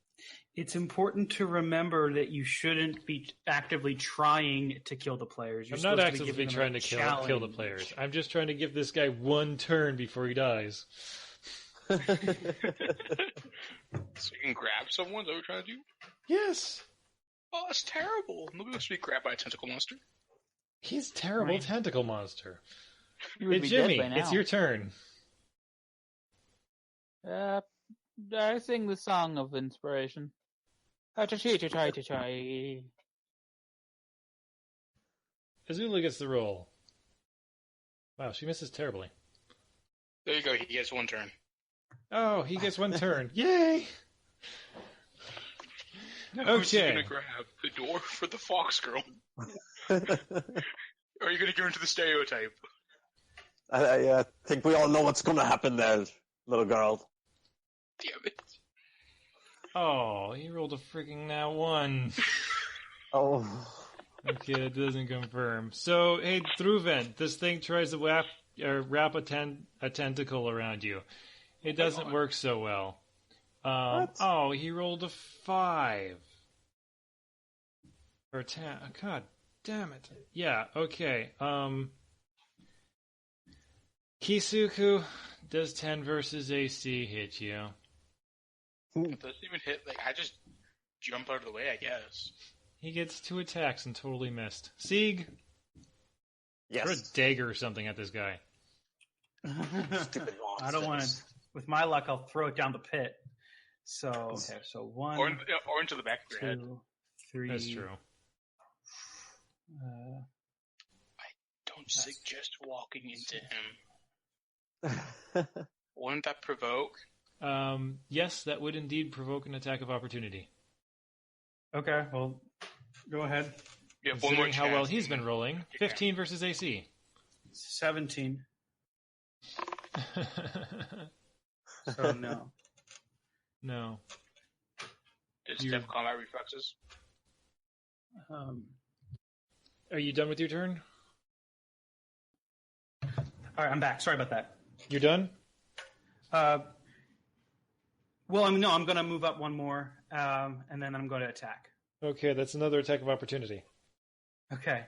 It's important to remember that you shouldn't be actively trying to kill the players. You're I'm not supposed to be actively giving them trying a to kill the challenge. players. I'm just trying to give this guy one turn before he dies. So you can grab someone? Is that what you're trying to do? Yes. Oh, that's terrible. Nobody wants to be grabbed by a tentacle monster. He's a terrible Right. tentacle monster. You would Hey, be Jimmy, dead by now. it's your turn. I sing the song of inspiration. Azula Azula gets the roll. Wow, she misses terribly. There you go. He gets one turn. Oh, he gets one turn. Yay! Who's he Okay. going to grab? The dwarf or the fox girl? Or are you going to go into the stereotype? I think we all know what's going to happen there, little girl. Damn it. Oh, he rolled a freaking nat 1. Oh. Okay, that doesn't confirm. So, hey, through vent, this thing tries to wrap a tentacle around you. It doesn't work so well. What? Oh, he rolled a 5. Or 10. God damn it. Yeah, okay. Kisuku, does 10 versus AC hit you? It doesn't even hit. Like, I just jump out of the way, I guess. He gets 2 attacks and totally missed. Sieg, throw a Yes. dagger or something at this guy. Stupid I don't want to. With my luck, I'll throw it down the pit. So okay, so 1, Or into the back of your head. 2, 3. That's true. Don't suggest walking into him. Wouldn't that provoke? Yes, that would indeed provoke an attack of opportunity. Okay, well, go ahead. You have one more Considering chance. how well he's been rolling. 15 versus AC. 17. So no. No. Does he have combat reflexes? Are you done with your turn? All right, I'm back. Sorry about that. You're done? Well, I'm going to move up one more, and then I'm going to attack. Okay, that's another attack of opportunity. Okay.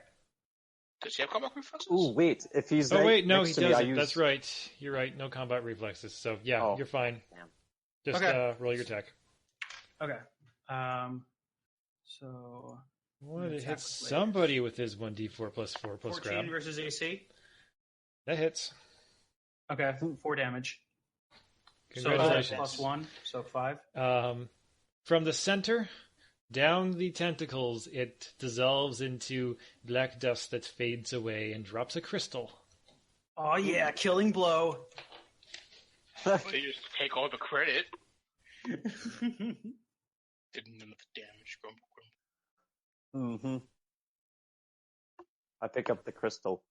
Does he have combat reflexes? Ooh, wait. If he's Oh, wait, no, next he to me, I doesn't. use... That's right. You're right. No combat reflexes. So, yeah, Oh. you're fine. Damn. Just Okay. roll your attack. Okay. So What? It attack hits with somebody with his 1d4 plus 4 plus 14 grab. versus AC. That hits. Okay, 4 damage. Congratulations. So plus 1, so 5. From the center, down the tentacles, it dissolves into black dust that fades away and drops a crystal. Oh yeah, killing blow. Well, you just take all the credit. Did none of the damage. Grumble, grumble. Mm-hmm. I pick up the crystal.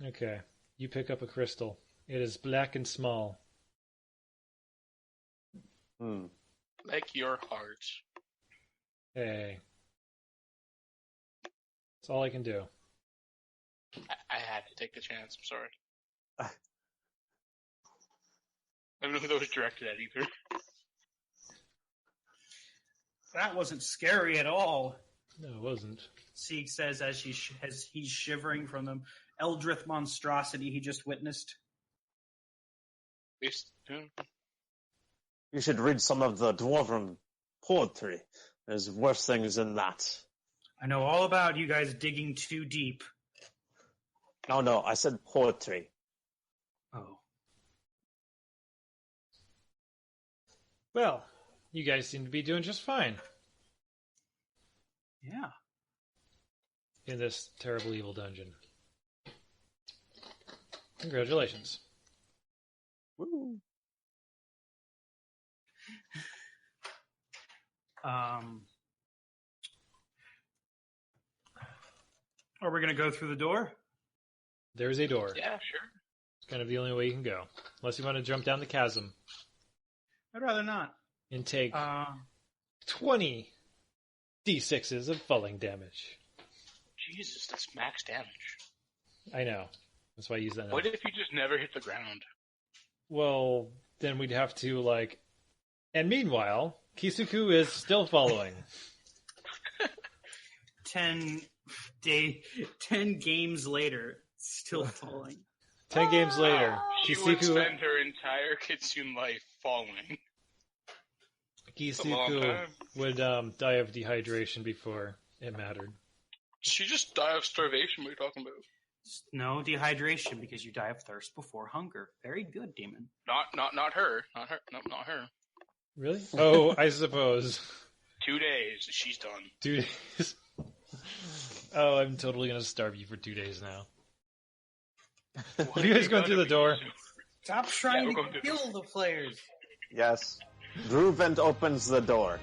Okay. You pick up a crystal. It is black and small. Hmm. Like your heart. Hey. That's all I can do. I had to take the chance. I'm sorry. I don't know who that was directed at either. That wasn't scary at all. No, it wasn't. Sieg says as he's shivering from the eldritch monstrosity he just witnessed. At least, yeah. You should read some of the dwarven poetry. There's worse things than that. I know all about you guys digging too deep. No, I said poetry. Oh. Well, you guys seem to be doing just fine Yeah. in this terrible evil dungeon. Congratulations. Woo. Are we going to go through the door? There's a door. Yeah, sure. It's kind of the only way you can go. Unless you want to jump down the chasm I'd rather not. and take 20 d6s of falling damage. Jesus, that's max damage. I know. That's why I use that now. What if you just never hit the ground? Well, then we'd have to, like... And meanwhile, Kisuku is still following. 10 games later, still falling. 10 games later, She would Kisuku spend her entire Kitsune life falling. a long time. would die of dehydration before it mattered. She just died of starvation. What are you talking about? No dehydration because you die of thirst before hunger. Very good, demon. Not her. Not her. No, not her. Really? Oh, I suppose. 2 days. She's done. 2 days. Oh, I'm totally going to starve you for 2 days now. Are you guys going through the door? Stop trying we're to going to- kill the players. Yes. Druvent opens the door.